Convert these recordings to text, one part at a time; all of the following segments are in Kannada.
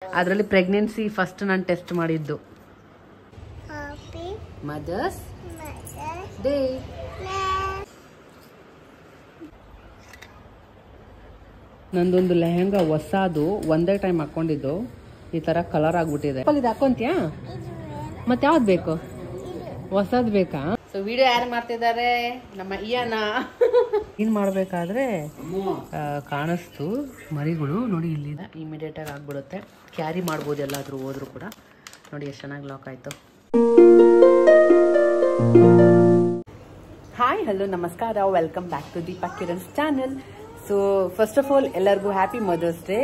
ಅದರಲ್ಲಿ ಪ್ರೆಗ್ನೆನ್ಸಿ ಫಸ್ಟ್ ನಾನು ಟೆಸ್ಟ್ ಮಾಡಿದ್ದು. Mother's day. ನಂದೊಂದು ಲೆಹಂಗಾ ಹೊಸದು ಒಂದೇ ಟೈಮ್ ಹಾಕೊಂಡಿದ್ದು ಈ ತರ ಕಲರ್ ಆಗ್ಬಿಟ್ಟಿದೆ. ಇದು ಹಾಕೊಂತೀಯಾ? ಮತ್ತೆ ಯಾವ್ದು ಬೇಕು? ಹೊಸದ್ ಬೇಕಾ? ಸೊ ವಿಡಿಯೋ ಯಾರು ಮಾಡ್ತಿದ್ದಾರೆ? ನಮ್ಮ ಇಯಾನ. ಏನ್ ಮಾಡ್ಬೇಕಾದ್ರೆ ಕಾಣಿಸ್ತು ಮರಿಗಳು ನೋಡಿ, ಇಲ್ಲಿಂದ ಇಮಿಡಿಯೇಟ್ ಆಗಿ ಆಗ್ಬಿಡುತ್ತೆ. ಕ್ಯಾರಿ ಮಾಡ್ಬೋದು ಎಲ್ಲಾದ್ರೂ ಹೋದ್ರು ಕೂಡ. ನೋಡಿ ಎಷ್ಟು ಚೆನ್ನಾಗಿ ಲಾಕ್ ಆಯ್ತು. ಹಾಯ್, ಹಲೋ, ನಮಸ್ಕಾರ, welcome back to Deepa Kiran's channel. So first of all ಎಲ್ಲರಿಗೂ ಹ್ಯಾಪಿ ಮದರ್ಸ್ ಡೇ.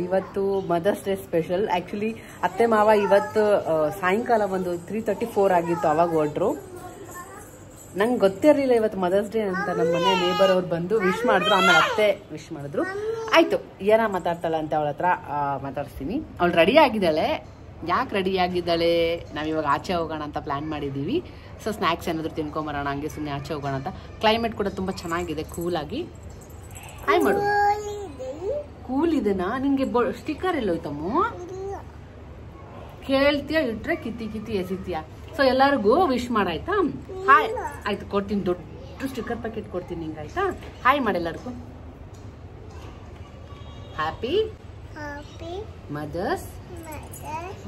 ಇವತ್ತು ಮದರ್ಸ್ ಡೇ ಸ್ಪೆಷಲ್. ಆ್ಯಕ್ಚುಲಿ ಅತ್ತೆ ಮಾವ ಇವತ್ತು ಸಾಯಂಕಾಲ ಒಂದು 3:34 ಆಗಿತ್ತು, ಅವಾಗ ಹೊರಟ್ರು. ನಂಗೆ ಗೊತ್ತಿರಲಿಲ್ಲ ಇವತ್ತು ಮದರ್ಸ್ ಡೇ ಅಂತ. ನಮ್ಮ ಮನೆ ನೇಬರ್ ಅವ್ರು ಬಂದು ವಿಶ್ ಮಾಡಿದ್ರು, ಆಮೇಲೆ ಅತ್ತೆ ವಿಶ್ ಮಾಡಿದ್ರು. ಆಯಿತು, ಏನ ಮಾತಾಡ್ತಾಳೆ ಅಂತ ಅವಳ ಹತ್ರ ಮಾತಾಡ್ತೀನಿ. ಅವಳು ರೆಡಿ ಆಗಿದ್ದಾಳೆ. ಯಾಕೆ ರೆಡಿ ಆಗಿದ್ದಾಳೆ? ನಾವಿವಾಗ ಆಚೆ ಹೋಗೋಣ ಅಂತ ಪ್ಲ್ಯಾನ್ ಮಾಡಿದ್ದೀವಿ. ಸೊ ಸ್ನ್ಯಾಕ್ಸ್ ಏನಾದರೂ ತಿನ್ಕೊಂಬರೋಣ, ಹಂಗೆ ಸುಮ್ಮನೆ ಆಚೆ ಹೋಗೋಣ ಅಂತ. ಕ್ಲೈಮೇಟ್ ಕೂಡ ತುಂಬ ಚೆನ್ನಾಗಿದೆ, ಕೂಲಾಗಿ. ಹಾಯ್ ಮಾಡು. ಕೂಲ್ ಇದೆನಾ? ನಿಂಗೆ ಸ್ಟಿಕ್ಕರ್ ಎಲ್ಲೋಯ್ತಮ್ಮ? ಕೇಳ್ತೀಯ ಇಟ್ರೆ ಕಿತ್ತಿ ಕಿತ್ತಿ ಎಸಿತೀಯ. ಸೊ ಎಲ್ಲರಿಗೂ ವಿಶ್ ಮಾಡಾಯ್ತಾ? ಹಾಯ್. ಆಯ್ತು, ಕೊಡ್ತೀನಿ, ದೊಡ್ಡ ಸ್ಟಿಕ್ಕರ್ ಪ್ಯಾಕೆಟ್ ಕೊಡ್ತೀನಿ ನಿಂಗೆ, ಆಯ್ತಾ? ಹಾಯ್ ಮಾಡಿ ಎಲ್ಲರಿಗೂ. ಹ್ಯಾಪಿ ಮದರ್ಸ್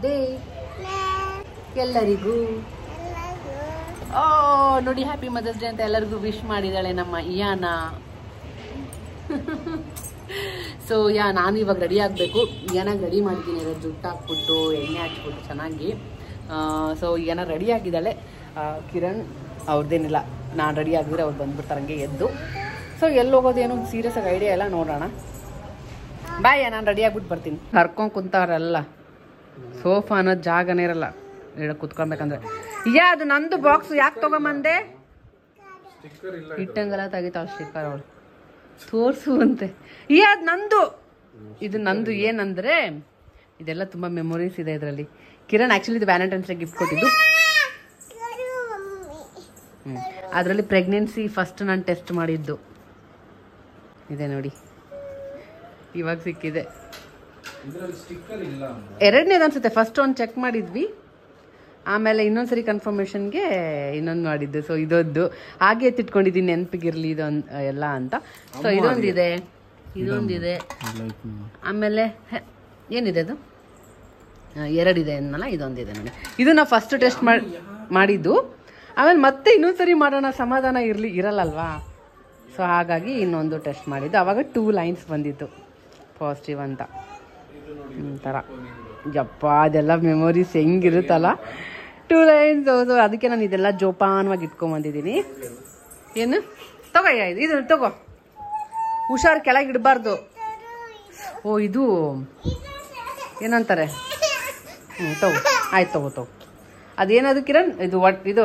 ಡೇ ಎಲ್ಲರಿಗೂ. ಓ ನೋಡಿ, ಹ್ಯಾಪಿ ಮದರ್ಸ್ ಡೇ ಅಂತ ಎಲ್ಲರಿಗೂ ವಿಶ್ ಮಾಡಿದಾಳೆ ನಮ್ಮ ಇಯಾನ. ಸೊ ನಾನು ಇವಾಗ ರೆಡಿ ಆಗಬೇಕು. ಏನಾಗಿ ರೆಡಿ ಮಾಡ್ತೀನಿ, ಜುಟ್ಟು ಹಾಕ್ಬಿಟ್ಟು ಎಣ್ಣೆ ಹಚ್ಬಿಟ್ಟು ಚೆನ್ನಾಗಿ. ಸೊ ಏನೋ ರೆಡಿ ಆಗಿದ್ದಾಳೆ. ಕಿರಣ್ ಅವ್ರದ್ದೇನಿಲ್ಲ, ನಾನು ರೆಡಿ ಆಗಿದ್ರೆ ಅವ್ರು ಬಂದ್ಬಿಡ್ತಾರೆ ಹಂಗೆ ಎದ್ದು. ಸೊ ಎಲ್ಲಿ ಹೋಗೋದೇನು ಸೀರಿಯಸ್ ಆಗಿ ಐಡಿಯಾ ಎಲ್ಲ ನೋಡೋಣ. ಬಾಯ್, ನಾನು ರೆಡಿ ಆಗ್ಬಿಟ್ಟು ಬರ್ತೀನಿ. ಕರ್ಕೊಂಡು ಕುಂತಾರಲ್ಲ, ಸೋಫಾ ಅನ್ನೋದು ಜಾಗನೇ ಇರಲ್ಲ ಹೇಳಕ್ ಕುತ್ಕೊಳ್ಬೇಕಂದ್ರೆ. ಅದು ನಂದು ಬಾಕ್ಸ್ ಯಾಕೆ ತಗೊಂಬಂದೆ? ಇಟ್ಟಂಗೆಲ್ಲ ತೆಗಿತಾಳ ಸ್ಟಿಕ್ಕರ್ ಅವಳು, ತೋರಿಸುವಂತೆ. ಅದು ನಂದು, ಇದು ನಂದು. ಏನಂದ್ರೆ ಇದೆಲ್ಲ ತುಂಬ ಮೆಮೊರೀಸ್ ಇದೆ ಇದರಲ್ಲಿ. ಕಿರಣ್ ಆ್ಯಕ್ಚುಲಿ ಇದು ವ್ಯಾಲೆಂಟೈನ್ಸ್ ಡೇ ಗಿಫ್ಟ್ ಕೊಟ್ಟಿದ್ದು. ಅದರಲ್ಲಿ ಪ್ರೆಗ್ನೆನ್ಸಿ ಫಸ್ಟ್ ನಾನು ಟೆಸ್ಟ್ ಮಾಡಿದ್ದು ಇದೆ ನೋಡಿ, ಇವಾಗ ಸಿಕ್ಕಿದೆ. ಎರಡನೇದು ಅನ್ಸುತ್ತೆ. ಫಸ್ಟ್ ಒಂದು ಚೆಕ್ ಮಾಡಿದ್ವಿ, ಆಮೇಲೆ ಇನ್ನೊಂದ್ಸರಿ ಕನ್ಫರ್ಮೇಷನ್ಗೆ ಇನ್ನೊಂದು ಮಾಡಿದ್ದು. ಸೊ ಇದೊಂದು ಹಾಗೆ ಎತ್ತಿಟ್ಕೊಂಡಿದ್ದೀನಿ, ನೆನಪಿಗಿರ್ಲಿ ಇದು ಎಲ್ಲ ಅಂತ. ಸೊ ಇದೊಂದಿದೆ, ಇದೊಂದಿದೆ, ಆಮೇಲೆ ಏನಿದೆ ಅದು, ಎರಡಿದೆ ಅನ್ನಲ್ಲ, ಇದೊಂದಿದೆ ನೋಡಿ. ಇದು ನಾವು ಫಸ್ಟ್ ಟೆಸ್ಟ್ ಮಾಡಿದ್ದು. ಆಮೇಲೆ ಮತ್ತೆ ಇನ್ನೊಂದ್ಸರಿ ಮಾಡೋಣ, ಸಮಾಧಾನ ಇರಲ್ಲಲ್ವಾ. ಸೊ ಹಾಗಾಗಿ ಇನ್ನೊಂದು ಟೆಸ್ಟ್ ಮಾಡಿದ್ದು. ಆವಾಗ 2 ಲೈನ್ಸ್ ಬಂದಿತ್ತು ಪಾಸಿಟಿವ್ ಅಂತ ಥರ. ಯಪ್ಪ, ಅದೆಲ್ಲ ಮೆಮೊರೀಸ್ ಹೆಂಗಿರುತ್ತಲ್ಲ, 2 ಲೈನ್ಸ್. ಹೌದು, ಅದಕ್ಕೆ ನಾನು ಇದೆಲ್ಲ ಜೋಪಾನವಾಗಿ ಇಟ್ಕೊಂಬಂದಿದ್ದೀನಿ. ಏನು ತಗೋ, ಇದು ತಗೋ, ಹುಷಾರು, ಕೆಳಗೆ ಇಡಬಾರ್ದು. ಓ ಇದು ಏನಂತಾರೆ, ತಗೋ, ಆಯ್ತು ತಗೋ. ಅದೇನದು ಕಿರಣ್, ಇದು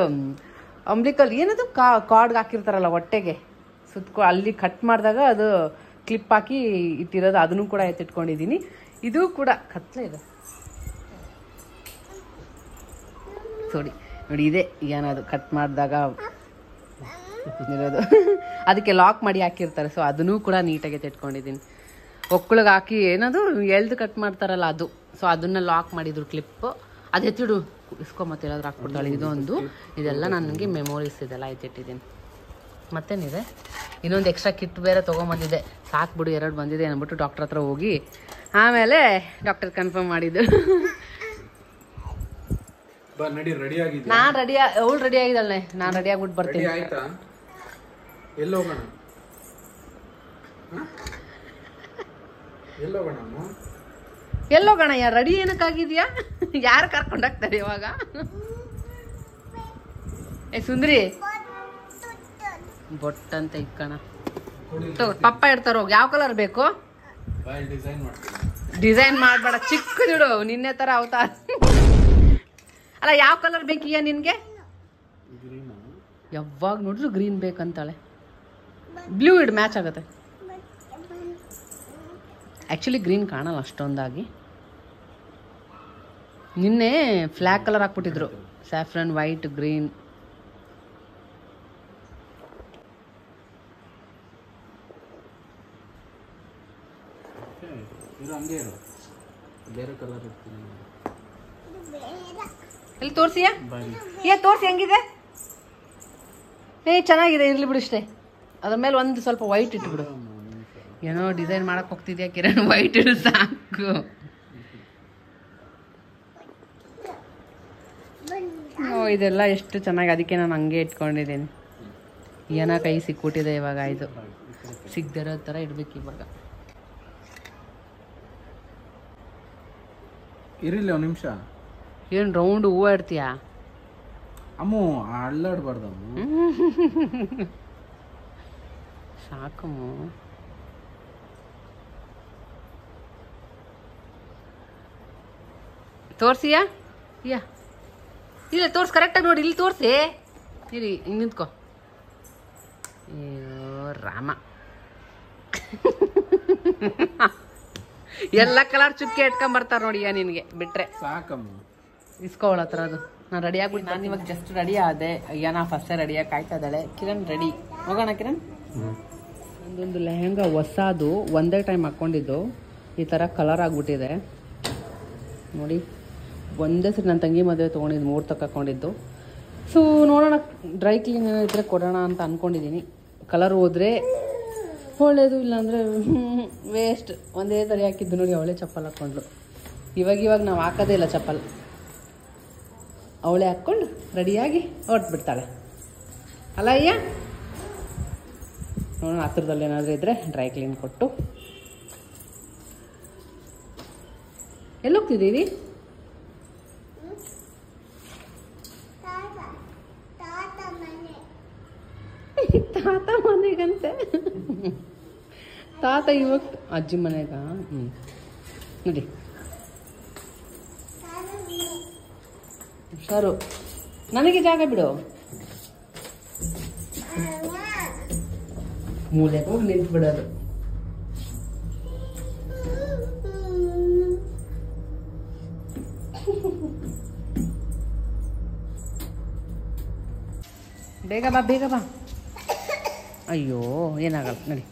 ಅಂಬ್ಲಿಕಲ್ ಏನದು ಕಾರ್ಡ್ಗೆ ಹಾಕಿರ್ತಾರಲ್ಲ ಹೊಟ್ಟೆಗೆ ಸುತ್ಕೊ, ಅಲ್ಲಿ ಕಟ್ ಮಾಡಿದಾಗ ಅದು ಕ್ಲಿಪ್ ಹಾಕಿ ಇಟ್ಟಿರೋದು, ಅದನ್ನು ಕೂಡ ಎತ್ತಿಟ್ಕೊಂಡಿದ್ದೀನಿ. ಇದು ಕೂಡ ಕತ್ಲೆ ಇದೆ ನೋಡಿ, ಇದೆ ಏನದು ಕಟ್ ಮಾಡಿದಾಗ ಇರೋದು. ಅದಕ್ಕೆ ಲಾಕ್ ಮಾಡಿ ಹಾಕಿರ್ತಾರೆ. ಸೊ ಅದನ್ನೂ ಕೂಡ ನೀಟಾಗಿ ಎತ್ತಿಟ್ಕೊಂಡಿದ್ದೀನಿ. ಒಕ್ಕಳಿಗೆ ಹಾಕಿ ಏನದು ಎಳ್ದು ಕಟ್ ಮಾಡ್ತಾರಲ್ಲ ಅದು. ಸೊ ಅದನ್ನ ಲಾಕ್ ಮಾಡಿದ್ರು ಕ್ಲಿಪ್. ಅದು ಎತ್ತಿಡು, ಇಸ್ಕೊಂಬತ್ತೆ ಎಲ್ಲಾದ್ರೂ ಹಾಕ್ಬಿಡ್ತಾಳೆ. ಇದೊಂದು, ಇದೆಲ್ಲ ನನಗೆ ಮೆಮೊರೀಸ್ ಇದೆಲ್ಲ ಎತ್ತಿಟ್ಟಿದ್ದೀನಿ. ಮತ್ತೇನಿದೆ, ಇನ್ನೊಂದು ಎಕ್ಸ್ಟ್ರಾ ಕಿಟ್ ಬೇರೆ ತೊಗೊಂಬಂದಿದ್ದೆ. ಸಾಕ್ಬಿಡು, 2 ಬಂದಿದೆ ಅಂದ್ಬಿಟ್ಟು ಡಾಕ್ಟರ್ ಹತ್ರ ಹೋಗಿ ಆಮೇಲೆ ಡಾಕ್ಟರ್ ಕನ್ಫರ್ಮ್ ಮಾಡಿದ್ದು. ನಾನು ರೆಡಿ, ಅವಳು ರೆಡಿ ಆಗಿದ್ದಾಳೆ, ನಾನು ರೆಡಿ ಆಗ್ಬಿಟ್ಟು ಬರ್ತೀನಿ. ಎಲ್ಲೋಗೋಣ? ರೆಡಿ ಏನಕ್ಕಾಗಿದ್ಯಾ? ಯಾರು ಕರ್ಕೊಂಡೋಗ್ತಾರೆ ಇವಾಗ? ಸುಂದ್ರಿ ಬೊಟ್ಟಂತ ಇಕ್ಕಣ ಪಪ್ಪ ಇಡ್ತಾರ. ಹೋಗಿ ಯಾವ ಕಲರ್ ಬೇಕು? ಡಿಸೈನ್ ಮಾಡ್ಬೇಡ, ಚಿಕ್ಕದಿಡು, ನಿನ್ನೆ ತರ ಅವತಾರ ಅಲ್ಲ. ಯಾವ ಕಲರ್ ಬೇಕೀಯ ನಿನ್ಗೆ? ಯಾವಾಗ ನೋಡ್ಲು ಗ್ರೀನ್ ಬೇಕಂತಾಳೆ. ಬ್ಲೂ ಇಡು, ಮ್ಯಾಚ್ ಆಗತ್ತೆ. ಆ್ಯಕ್ಚುಲಿ ಗ್ರೀನ್ ಕಾಣಲ್ಲ ಅಷ್ಟೊಂದಾಗಿ. ನಿನ್ನೆ ಫ್ಲ್ಯಾಗ್ ಕಲರ್ ಹಾಕ್ಬಿಟ್ಟಿದ್ರು, ಸ್ಯಾಫ್ರನ್, ವೈಟ್, ಗ್ರೀನ್. ಬೇರೆ ಕಲರ್ ಇರ್ತೀನಿ. ಎಲ್ಲಿ ತೋರಿಸಿಯಾ? ತೋರಿಸಿ ಹೆಂಗಿದೆ. ಚೆನ್ನಾಗಿದೆ, ಇರ್ಲಿ ಬಿಡು ಇಷ್ಟೇ. ಅದ್ರ ಮೇಲೆ ಒಂದು ಸ್ವಲ್ಪ ವೈಟ್ ಇಟ್ಬಿಡು. ಏನೋ ಡಿಸೈನ್ ಮಾಡಕ್ ಹೋಗ್ತಿದ್ಯಾ ಕಿರಣ್, ವೈಟ್ ಇಡು ಸಾಕು. ಇದೆಲ್ಲ ಎಷ್ಟು ಚೆನ್ನಾಗಿ, ಅದಕ್ಕೆ ನಾನು ಹಂಗೆ ಇಟ್ಕೊಂಡಿದ್ದೀನಿ. ಏನೋ ಕೈ ಸಿಕ್ಬಿಟ್ಟಿದೆ ಇವಾಗ. ಇದು ಸಿಗ್ದಿರೋ ಥರ ಇಡ್ಬೇಕು ಇವಾಗ. ಇರಲಿ ಒಂದು ನಿಮಿಷ. ಏನು ರೌಂಡ್ ಹೂವು ಇಡ್ತೀಯಾ? ಅಮ್ಮು ಅಳ್ಳಾಡ್ಬಾರ್ದು ಅಮ್ಮ. ಸಾಕಮ್ಮು. ತೋರ್ಸಿಯಾ? ಇಲ್ಲ ತೋರ್ಸಿ, ಕರೆಕ್ಟಾಗಿ ನೋಡಿ. ಇಲ್ಲಿ ತೋರಿಸಿ. ಇರಿ ಹಿಂಗೆ ನಿಂತ್ಕೊ. ಅಯ್ಯೋ ರಾಮ, ಎಲ್ಲ ಕಲರ್ ಚುಕ್ಕೆ ಇಟ್ಕೊಂಬರ್ತಾರ ನೋಡಿ. ನಿನಗೆ ಬಿಟ್ರೆ ಸಾಕಮ್ಮ, ಇಸ್ಕೊಳ್ಳ ಹತ್ರ. ಅದು ನಾನು ರೆಡಿ ಆಗ್ಬಿಟ್ಟು ನಾನು ಇವಾಗ ಜಸ್ಟ್ ರೆಡಿ ಆದೆ. ನಾ ಫಸ್ಟೇ ರೆಡಿಯಾಗಿ ಕಾಯ್ತಾ ಇದ್ದಾಳೆ. ಕಿರಣ್ ರೆಡಿ, ಹೋಗೋಣ ಕಿರಣ್. ಒಂದೊಂದು ಲೆಹಂಗಾ ಹೊಸದು ಒಂದೇ ಟೈಮ್ ಹಾಕ್ಕೊಂಡಿದ್ದು ಈ ಥರ ಕಲರ್ ಆಗಿಬಿಟ್ಟಿದೆ ನೋಡಿ. ಒಂದೇ ಸರಿ ನನ್ನ ತಂಗಿ ಮದುವೆ ತೊಗೊಂಡಿದ್ದು 3 ತಗೊಂಡಿದ್ದು. ಸೊ ನೋಡೋಣ, ಡ್ರೈ ಕ್ಲೀನ್ ಇದ್ದರೆ ಕೊಡೋಣ ಅಂತ ಅಂದ್ಕೊಂಡಿದ್ದೀನಿ. ಕಲರ್ ಹೋದರೆ ಒಳ್ಳೇದು, ಇಲ್ಲಾಂದರೆ ವೇಸ್ಟ್. ಒಂದೇ ಥರ ಹಾಕಿದ್ದು ನೋಡಿ. ಅವಳೇ ಚಪ್ಪಲ್ ಹಾಕ್ಕೊಂಡ್ಳು. ಇವಾಗ ನಾವು ಹಾಕೋದೇ ಇಲ್ಲ ಚಪ್ಪಲ್. ಅವಳೇ ಹಾಕ್ಕೊಂಡು ರೆಡಿಯಾಗಿ ಹೊರಟ್ಬಿಡ್ತಾಳೆ ಅಲ್ಲ ಅಯ್ಯ. ನೋಡೋಣ ಹತ್ರದಲ್ಲಿ ಏನಾದರೂ ಇದ್ದರೆ ಡ್ರೈ ಕ್ಲೀನ್ ಕೊಟ್ಟು. ಎಲ್ಲೋಗ್ತಿದ್ದೀವಿ? ತಾತ ಮನೆಗಂತೆ. ತಾತ ಇವಾಗ ಅಜ್ಜಿ ಮನೆಗ. ನೋಡಿ ಹುಷಾರು, ನನಗೆ ಜಾಗ ಬಿಡು. ಮೂಲೆ ಹೋಗಿ ನಿಂತು ಬಿಡೋದು. ಬೇಗ ಬಾ, ಬೇಗ ಬಾ. ಅಯ್ಯೋ ಏನಾಗಲ್ಲ ನಡಿ.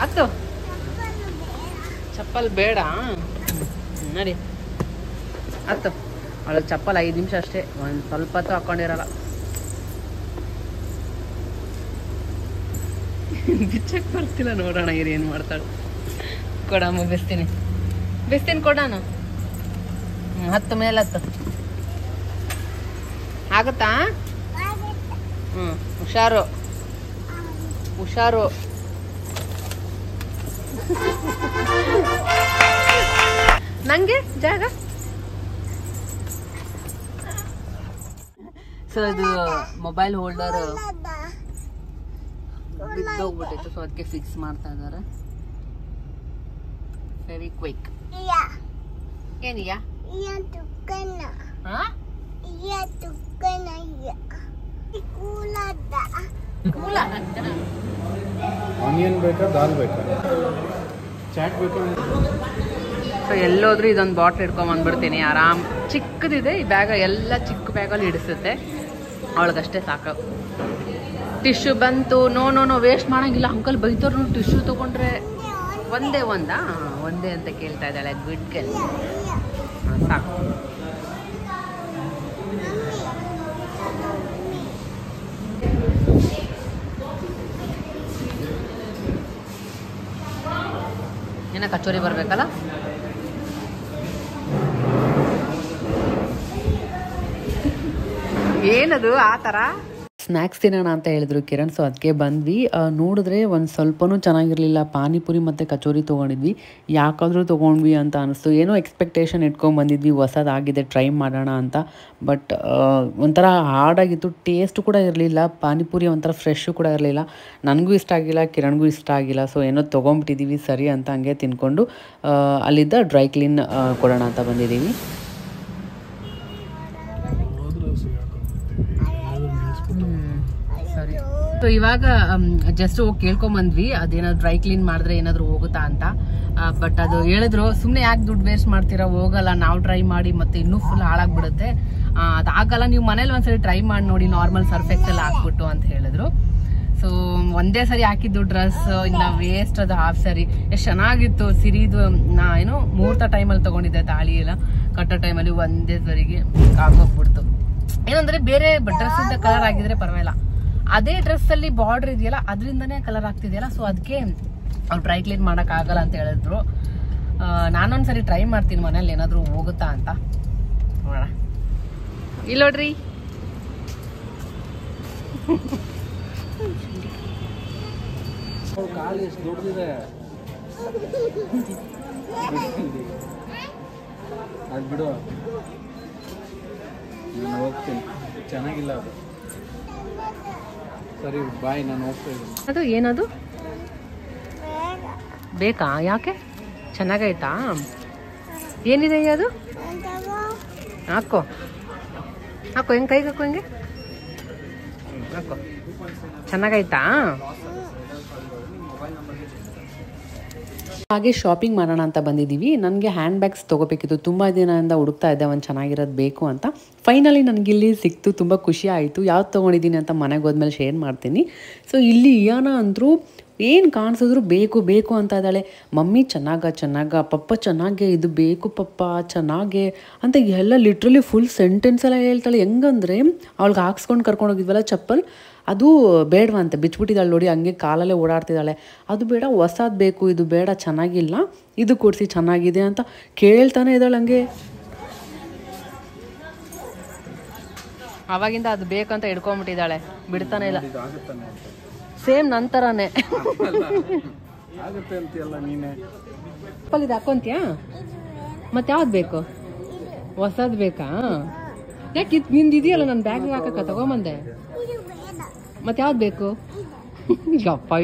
ಹತ್ತು. ಚಪ್ಪಲ್ ಬೇಡ ನಡಿ. ಹತ್ತು. ಅವಳು ಚಪ್ಪಲ್ 5 ನಿಮಿಷ ಅಷ್ಟೇ, ಒಂದು ಸ್ವಲ್ಪ ಹೊತ್ತು ಹಾಕ್ಕೊಂಡಿರಲ್ಲ. ಬಿಚ್ಚಕ್ಕೆ ಬರ್ತಿಲ್ಲ. ನೋಡೋಣ ಇರಿ ಏನು ಮಾಡ್ತಾಳೆ. ಕೊಡಮ್ಮ, ಬೆಸ್ತೀನಿ ಕೊಡೋಣ. ಹತ್ತು ಮೇಲೆ ಹತ್ತು ಆಗುತ್ತಾ? ಹುಷಾರು ಹುಷಾರು. ನಂಗೆ ಜಾಗ. ಸೊ ಇದು ಮೊಬೈಲ್ ಹೋಲ್ಡರ್ ಬಿದ್ದೋಗ್ಬಿಟ್ಟಿತ್ತು, ಸೊ ಅದಕ್ಕೆ ಫಿಕ್ಸ್ ಮಾಡ್ತಾ ಇದ್ದಾರೆ. Very quick. ಏನಿಯಾ? ಆನಿಯನ್ ಬೇಕಾ, ದಾಲ್ ಬೇಕಾ, ಚಾಟ್ ಬೇಕಾ? ಸೊ ಎಲ್ಲೋದ್ರೂ ಇದೊಂದು ಬಾಟ್ಲ್ ಹಿಡ್ಕೊಂಡ್ ಬಂದ್ಬಿಡ್ತೀನಿ ಆರಾಮ್. ಚಿಕ್ಕದಿದೆ ಈ ಬ್ಯಾಗ, ಎಲ್ಲ ಚಿಕ್ಕ ಬ್ಯಾಗಲ್ಲಿ ಹಿಡಿಸುತ್ತೆ. ಅವಳಿಗಷ್ಟೇ ಸಾಕು. ಟಿಶ್ಯೂ ಬಂತು. ನೋ ವೇಸ್ಟ್ ಮಾಡಂಗಿಲ್ಲ. ಅಂಕಲ್ ಬೈತವ್ರು ನೋಡಿ, ಟಿಶ್ಯೂ ತೊಗೊಂಡ್ರೆ ಒಂದೇ ಅಂತ ಕೇಳ್ತಾ ಇದ್ದಾಳೆ. Good girl. ಸಾಕು. ಏನ ಕಚೋರಿ ಬರ್ಬೇಕಲ್ಲ. ಏನದು ಆ ಥರ ಸ್ನ್ಯಾಕ್ಸ್ ತಿನ್ನೋಣ ಅಂತ ಹೇಳಿದ್ರು ಕಿರಣ್. ಸೊ ಅದಕ್ಕೆ ಬಂದ್ವಿ. ನೋಡಿದ್ರೆ ಒಂದು ಸ್ವಲ್ಪನೂ ಚೆನ್ನಾಗಿರಲಿಲ್ಲ. ಪಾನಿಪುರಿ ಮತ್ತು ಕಚೋರಿ ತೊಗೊಂಡಿದ್ವಿ. ಯಾಕಾದರೂ ತೊಗೊಂಡ್ವಿ ಅಂತ ಅನಿಸ್ತು. ಏನೋ ಎಕ್ಸ್ಪೆಕ್ಟೇಷನ್ ಇಟ್ಕೊಂಡ್ಬಂದಿದ್ವಿ, ಹೊಸದಾಗಿದೆ ಟ್ರೈ ಮಾಡೋಣ ಅಂತ. ಬಟ್ ಒಂಥರ ಹಾರ್ಡಾಗಿತ್ತು. ಟೇಸ್ಟು ಕೂಡ ಇರಲಿಲ್ಲ. ಪಾನಿಪುರಿ ಒಂಥರ ಫ್ರೆಶ್ಶು ಕೂಡ ಇರಲಿಲ್ಲ. ನನಗೂ ಇಷ್ಟ ಆಗಿಲ್ಲ, ಕಿರಣ್ಗೂ ಇಷ್ಟ ಆಗಿಲ್ಲ. ಸೊ ಏನೋ ತೊಗೊಂಬಿಟ್ಟಿದ್ದೀವಿ ಸರಿ ಅಂತ ಹಂಗೆ ತಿನ್ಕೊಂಡು ಅಲ್ಲಿದ್ದ ಡ್ರೈ ಕ್ಲೀನ್ ಕೊಡೋಣ ಅಂತ ಬಂದಿದ್ದೀವಿ. ಸರಿ. ಸೊ ಇವಾಗ ಜಸ್ಟ್ ಹೋಗಿ ಕೇಳ್ಕೊಂಬಂದ್ವಿ, ಅದೇನಾದ್ರು ಡ್ರೈ ಕ್ಲೀನ್ ಮಾಡಿದ್ರೆ ಏನಾದ್ರು ಹೋಗುತ್ತಾ ಅಂತ. ಬಟ್ ಅದು ಹೇಳಿದ್ರು, ಸುಮ್ಮನೆ ಯಾಕೆ ದುಡ್ಡು ವೇಸ್ಟ್ ಮಾಡ್ತೀರಾ, ಹೋಗಲ್ಲ, ನಾವು ಟ್ರೈ ಮಾಡಿ ಮತ್ತೆ ಇನ್ನೂ ಫುಲ್ ಹಾಳಾಗ್ಬಿಡುತ್ತೆ, ಅದಾಗಲ್ಲ, ನೀವು ಮನೇಲಿ ಒಂದ್ಸರಿ ಟ್ರೈ ಮಾಡಿ ನೋಡಿ ನಾರ್ಮಲ್ ಸರ್ಫ್ ಎಕ್ಸೆಲ್ ಹಾಕ್ಬಿಟ್ಟು ಅಂತ ಹೇಳಿದ್ರು. ಸೊ ಒಂದೇ ಸರಿ ಹಾಕಿದ್ದು ಡ್ರೆಸ್, ಇನ್ನ ವೇಸ್ಟ್ ಅದು ಹಾಫ್ ಸ್ಯಾರಿ. ಎಷ್ಟು ಚೆನ್ನಾಗಿತ್ತು ಸಿರಿದು. ನಾ ಏನು ಮುಹೂರ್ತ ಟೈಮಲ್ಲಿ ತಗೊಂಡಿದ್ದೆ, ತಾಳಿ ಎಲ್ಲ ಕಟ್ಟೋ ಟೈಮಲ್ಲಿ ಒಂದೇ ಸರಿಗೆ ಆಗೋಗ್ಬಿಡ್ತು. ಏನಂದ್ರೆ ಬೇರೆ ಡ್ರೆಸ್ ಇಂದ ಕಲರ್ ಆಗಿದ್ರೆ ಪರವಾಗಿಲ್ಲ, ಅದೇ ಡ್ರೆಸ್ ಅಲ್ಲಿ ಬಾರ್ಡರ್ ಇದೆಯಲ್ಲ ಅದರಿಂದನೇ ಕಲರ್ ಆಗ್ತಿದೆಯಲ್ಲ, ಸೊ ಅದಕ್ಕೆ ಅವ್ರು ಡ್ರೈ ಕ್ಲೀನ್ ಮಾಡಕ್ ಆಗಲ್ಲ ಅಂತ ಹೇಳಿದ್ರು. ನಾನೊಂದ್ಸರಿ ಟ್ರೈ ಮಾಡ್ತೀನಿ ಮನೇಲಿ ಏನಾದ್ರು ಹೋಗುತ್ತಾ ಅಂತ ನೋಡೋಣ. ಇಲ್ಲಿ ನೋಡ್ರಿ, ಕಾಲು ಎಷ್ಟು ದೊಡ್ಡದಿದೆ ಅದು ಬಿಡು, ನಾನು ಹೋಗ್ತೀನಿ. ಚೆನ್ನಾಗಿಲ್ಲ ಅದು. ಸರಿ ಬಾಯ್, ನಾನು ಹೋಗ್ತಾ ಇದ್ದೀನಿ. ಅದು ಏನದು ಬೇಕಾ? ಯಾಕೆ? ಚೆನ್ನಾಗೈತಾ? ಏನಿದೆ ಅದು? ಹಾಕೋ ಹಾಕೋ, ಹೆಂಗೆ ಕೈಗೆ ಹಾಕೋ, ಹೆಂಗೆ ಹಾಕೋ. ಚೆನ್ನಾಗೈತಾ? ಹಾಗೆ ಶಾಪಿಂಗ್ ಮಾಡೋಣ ಅಂತ ಬಂದಿದ್ದೀವಿ. ನನಗೆ ಹ್ಯಾಂಡ್ ಬ್ಯಾಗ್ಸ್ ತೊಗೋಬೇಕಿತ್ತು, ತುಂಬ ದಿನದಿಂದ ಹುಡುಕ್ತಾ ಇದ್ದೆ ಒಂದು ಚೆನ್ನಾಗಿರೋದು ಬೇಕು ಅಂತ. ಫೈನಲಿ ನನಗಿಲ್ಲಿ ಸಿಕ್ತು, ತುಂಬ ಖುಷಿ ಆಯಿತು. ಯಾವ್ದು ತೊಗೊಂಡಿದ್ದೀನಿ ಅಂತ ಮನೆಗೆ ಹೋದ್ಮೇಲೆ ಶೇರ್ ಮಾಡ್ತೀನಿ. ಸೊ ಇಲ್ಲಿ ಇಯಾನ ಅಂದರು ಏನು ಕಾಣಿಸಿದ್ರು ಬೇಕು ಬೇಕು ಅಂತ ಇದ್ದಾಳೆ. ಮಮ್ಮಿ ಚೆನ್ನಾಗ ಪಪ್ಪ ಚೆನ್ನಾಗೆ, ಇದು ಬೇಕು ಪಪ್ಪ ಚೆನ್ನಾಗೆ ಅಂತ ಎಲ್ಲ ಲಿಟ್ರಲಿ ಫುಲ್ ಸೆಂಟೆನ್ಸ್ ಎಲ್ಲ ಹೇಳ್ತಾಳೆ. ಹೆಂಗಂದರೆ ಅವಳಿಗೆ ಹಾಕ್ಸ್ಕೊಂಡು ಕರ್ಕೊಂಡೋಗಿದ್ವಲ್ಲ ಚಪ್ಪಲ್, ಅದು ಬೇಡವಂತೆ, ಬಿಚ್ಬಿಟ್ಟಿದ್ದಾಳೆ ನೋಡಿ, ಹಂಗೆ ಕಾಲಲ್ಲೇ ಓಡಾಡ್ತಿದ್ದಾಳೆ. ಅದು ಬೇಡ, ಹೊಸದು ಬೇಕು, ಇದು ಬೇಡ ಚೆನ್ನಾಗಿಲ್ಲ, ಇದು ಕೊಡಿಸಿ ಚೆನ್ನಾಗಿದೆ ಅಂತ ಕೇಳ್ತಾನೆ ಇದ್ದಾಳೆ ಹಂಗೆ. ಅವಾಗಿಂದ ಅದು ಬೇಕಂತ ಹಿಡ್ಕೊಂಡ್ಬಿಟ್ಟಿದ್ದಾಳೆ, ಬಿಡ್ತಾನೆ ಇಲ್ಲ. ಸೇಮ್ ನಂತರನೇ ಆಗುತ್ತೆ ಅಂತೀಯಲ್ಲ ನೀನೆ. ಚಪ್ಪಲ್ ಇದು ಹಾಕೊಂತೀಯಾ? ಮತ್ತೆ ಯಾವ್ದು ಬೇಕು? ಹೊಸದು ಬೇಕಾ? ಯಾಕೆ ಇದು ನಿಂದು ಇದೆಯಲ್ಲ, ನನ್ನ ಬ್ಯಾಗ್ ಹಾಕಕ್ಕ ತಗೊಂಬಂದೆ. ಮತ್ತೆ ಯಾವ್ದು ಬೇಕು? ಅಪ್ಪ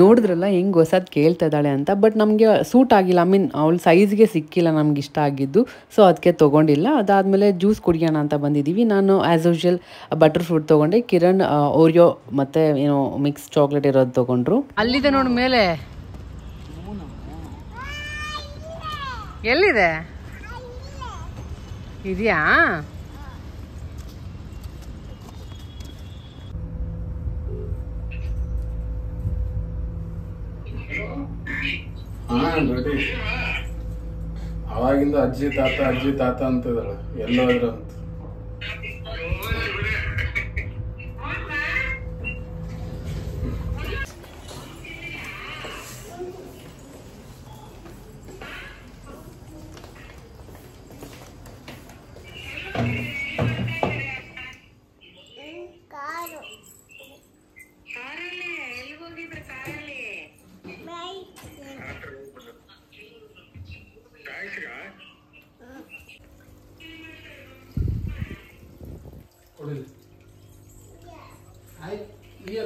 ನೋಡಿದ್ರಲ್ಲ ಹೆಂಗ್ ಹೊಸದ್ ಕೇಳ್ತಾ ಇದ್ದಾಳೆ ಅಂತ. ಬಟ್ ನಮಗೆ ಸೂಟ್ ಆಗಿಲ್ಲ, ಐ ಮೀನ್ ಅವಳ ಸೈಜ್ಗೆ ಸಿಕ್ಕಿಲ್ಲ ನಮ್ಗೆ ಇಷ್ಟ ಆಗಿದ್ದು, ಸೊ ಅದಕ್ಕೆ ತೊಗೊಂಡಿಲ್ಲ. ಅದಾದಮೇಲೆ ಜ್ಯೂಸ್ ಕುಡಿಯೋಣ ಅಂತ ಬಂದಿದ್ದೀವಿ. ನಾನು ಆ್ಯಸ್ ಯೂಶುವಲ್ ಬಟರ್ ಫ್ರೂಟ್ ತೊಗೊಂಡೆ, ಕಿರಣ್ ಓರಿಯೋ ಮತ್ತು ಏನೋ ಮಿಕ್ಸ್ ಚಾಕ್ಲೇಟ್ ಇರೋದು ತೊಗೊಂಡ್ರು. ಅಲ್ಲಿದೆ ನೋಡಿ ಮೇಲೆ. ಎಲ್ಲಿದೆ? ಇದೆಯಾ? ಅವಾಗಿಂದ ಅಜ್ಜಿ ತಾತ ಅಂತಿದ್ದಾಳೆ, ಎಲ್ಲೋದ್ರ ಅಂತ.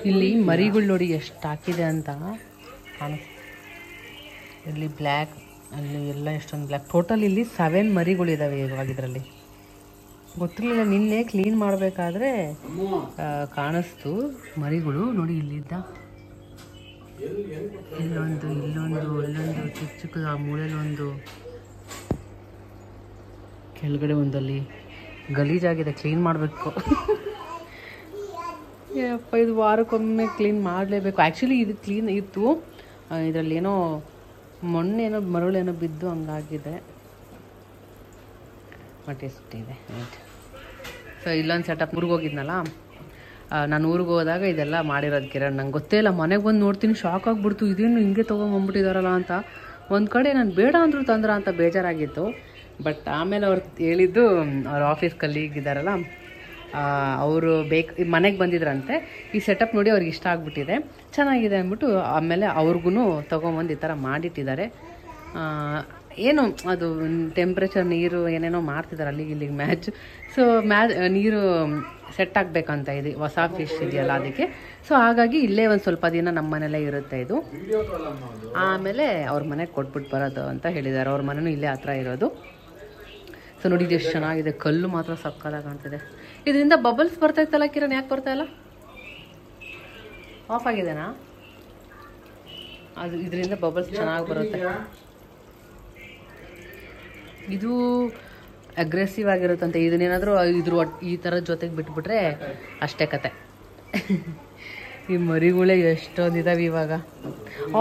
ಇಲ್ಲಿ ಮರಿಗಳು ನೋಡಿ ಎಷ್ಟು ಹಾಕಿದೆ ಅಂತ ಇಲ್ಲಿ ಬ್ಲ್ಯಾಕ್, ಅಲ್ಲಿ ಎಲ್ಲ ಎಷ್ಟೊಂದು ಬ್ಲ್ಯಾಕ್. ಟೋಟಲ್ ಇಲ್ಲಿ 7 ಮರಿಗಳಿದಾವೆ ಇವಾಗ. ಇದರಲ್ಲಿ ಗೊತ್ತಿರಲಿಲ್ಲ, ನಿನ್ನೆ ಕ್ಲೀನ್ ಮಾಡಬೇಕಾದ್ರೆ ಕಾಣಿಸ್ತು ಮರಿಗಳು. ನೋಡಿ ಇಲ್ಲಿದ್ದ ಇಲ್ಲೊಂದು ಚಿಕ್ಕ ಚಿಕ್ಕದು, ಆ ಮೂಳೆಲೊಂದು, ಕೆಳಗಡೆ ಒಂದಲ್ಲಿ ಗಲೀಜಾಗಿದೆ, ಕ್ಲೀನ್ ಮಾಡಬೇಕು. ಯಪ್ಪ, ಇದು ವಾರಕ್ಕೊಮ್ಮೆ ಕ್ಲೀನ್ ಮಾಡಲೇಬೇಕು. ಆ್ಯಕ್ಚುಲಿ ಇದು ಕ್ಲೀನ್ ಇತ್ತು, ಇದರಲ್ಲಿ ಏನೋ ಮಣ್ಣೇನೋ ಮರಳೇನೋ ಬಿದ್ದು ಹಂಗಾಗಿದೆ. ಬಟ್ ಎಷ್ಟಿದೆ ರೈಟ್. ಸೊ ಇಲ್ಲೊಂದು ಸೆಟಪ್. ಊರಿಗೆ ಹೋಗಿದ್ನಲ್ಲ ನಾನು, ಊರಿಗೆ ಹೋದಾಗ ಇದೆಲ್ಲ ಮಾಡಿರೋದು ಕಿರಣ್. ನಂಗೆ ಗೊತ್ತೇ ಇಲ್ಲ, ಮನೆಗೆ ಬಂದು ನೋಡ್ತೀನಿ ಶಾಕ್ ಆಗಿಬಿಡ್ತು, ಇದೇನು ಹಿಂಗೆ ತೊಗೊಂಬಂದ್ಬಿಟ್ಟಿದಾರಲ್ಲ ಅಂತ. ಒಂದು ಕಡೆ ನಾನು ಬೇಡ ಅಂದರೂ ತಂದ್ರ ಅಂತ ಬೇಜಾರಾಗಿತ್ತು. ಬಟ್ ಆಮೇಲೆ ಅವ್ರು ಹೇಳಿದ್ದು, ಅವ್ರ ಆಫೀಸ್ ಕಲೀಗ್ ಇದ್ದಾರಲ್ಲ ಅವರು ಮನೆಗೆ ಬಂದಿದ್ರಂತೆ. ಈ ಸೆಟಪ್ ನೋಡಿ ಅವ್ರಿಗೆ ಇಷ್ಟ ಆಗಿಬಿಟ್ಟಿದೆ, ಚೆನ್ನಾಗಿದೆ ಅಂದ್ಬಿಟ್ಟು ಆಮೇಲೆ ಅವ್ರಿಗೂ ತೊಗೊಂಬಂದು ಈ ಥರ ಮಾಡಿಟ್ಟಿದ್ದಾರೆ. ಏನು ಅದು ಟೆಂಪ್ರೇಚರ್, ನೀರು ಏನೇನೋ ಮಾಡ್ತಿದ್ದಾರೆ ಅಲ್ಲಿಗೆ ಇಲ್ಲಿಗೆ ಮ್ಯಾಚ್. ಸೊ ನೀರು ಸೆಟ್ ಆಗಬೇಕಂತ ಇದೆ, ಹೊಸ ಫಿಶ್ ಇದೆಯಲ್ಲ ಅದಕ್ಕೆ. ಸೊ ಹಾಗಾಗಿ ಇಲ್ಲೇ ಒಂದು ಸ್ವಲ್ಪ ದಿನ ನಮ್ಮ ಮನೇಲೇ ಇರುತ್ತೆ ಇದು. ಆಮೇಲೆ ಅವ್ರ ಮನೆಗೆ ಕೊಟ್ಬಿಟ್ಟು ಬರೋದು ಅಂತ ಹೇಳಿದ್ದಾರೆ. ಅವ್ರ ಮನೆಯೂ ಇಲ್ಲೇ ಹತ್ರ ಇರೋದು. ಸೊ ನೋಡಿ ಇದು ಎಷ್ಟು ಚೆನ್ನಾಗಿದೆ, ಕಲ್ಲು ಮಾತ್ರ ಸಕ್ಕತ್ತಾಗಿ ಕಾಣ್ತಿದೆ. ಇದರಿಂದ ಬಬಲ್ಸ್ ಬರ್ತಾಯಿತ್ತಲ್ಲ ಕಿರಣ್, ಯಾಕೆ ಬರ್ತಾಯಿಲ್ಲ? ಆಫ್ ಆಗಿದೆನಾ? ಅದು ಇದರಿಂದ ಬಬಲ್ಸ್ ಚೆನ್ನಾಗಿ ಬರುತ್ತೆ. ಇದು ಅಗ್ರೆಸಿವ್ ಆಗಿರುತ್ತಂತೆ. ಇದನ್ನೇನಾದರೂ ಈ ಥರದ ಜೊತೆಗೆ ಬಿಟ್ಬಿಟ್ರೆ ಅಷ್ಟೇ ಕತೆ. ಈ ಮರಿಗಳೇ ಎಷ್ಟೊಂದಿದಾವೆ ಇವಾಗ.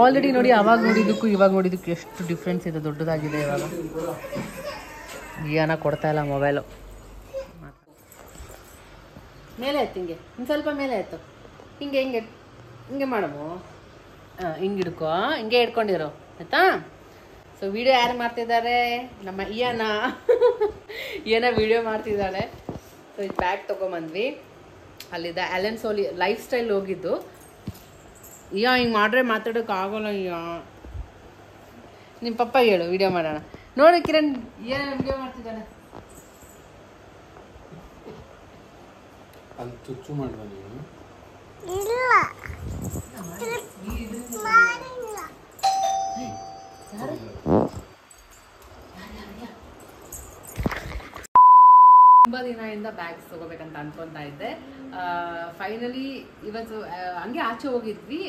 ಆಲ್ರೆಡಿ ನೋಡಿ ಅವಾಗ ನೋಡಿದ್ದಕ್ಕೂ ಇವಾಗ ನೋಡಿದ್ದಕ್ಕೂ ಎಷ್ಟು ಡಿಫ್ರೆನ್ಸ್ ಇದೆ, ದೊಡ್ಡದಾಗಿದೆ ಇವಾಗ. ಏನ ಕೊಡ್ತಾ ಇಲ್ಲ ಮೊಬೈಲು. ಮೇಲೆ ಆಯ್ತು ಹಿಂಗೆ, ಇನ್ನು ಸ್ವಲ್ಪ ಮೇಲೆ ಆಯ್ತು. ಹಿಂಗೆ ಹಿಂಗೆ ಹಿಂಗೆ ಮಾಡಮು. ಹಿಂಗೆ ಹಿಡ್ಕೊ, ಹಿಂಗೆ ಹಿಡ್ಕೊಂಡಿರೋ ಆಯ್ತಾ. ಸೊ ವಿಡಿಯೋ ಯಾರು ಮಾಡ್ತಿದ್ದಾರೆ? ನಮ್ಮ ಇಯಾನ ವಿಡಿಯೋ ಮಾಡ್ತಿದ್ದಾಳೆ. ಸೊ ಇದು ಬ್ಯಾಗ್ ತೊಗೊಂಬಂದ್ವಿ. ಅಲ್ಲಿದ್ದ ಅಲೆನ್ ಸೋಲಿ ಲೈಫ್ ಸ್ಟೈಲ್ ಹೋಗಿದ್ದು. ಹಿಂಗೆ ಮಾಡ್ರೆ ಮಾತಾಡೋಕೆ ಆಗೋಲ್ಲ. ನಿಮ್ಮ ಪಪ್ಪ ಹೇಳು ವಿಡಿಯೋ ಮಾಡೋಣ. ನೋಡಿ ಕಿರಣ್ ಏನು ವಿಡಿಯೋ ಮಾಡ್ತಿದ್ದಾಳೆ. ಅಲ್ಲಿ ತುಚ್ಚು ಮಾಡಿದ ನೀವು ತುಂಬ ದಿನದಿಂದ ಬ್ಯಾಗ್ಸ್ ತೊಗೋಬೇಕಂತ ಅನ್ಕೊತಾ ಇದ್ದೆ. ಫೈನಲಿ ಇವತ್ತು ಹಂಗೆ ಆಚೆ ಹೋಗಿದ್ವಿ.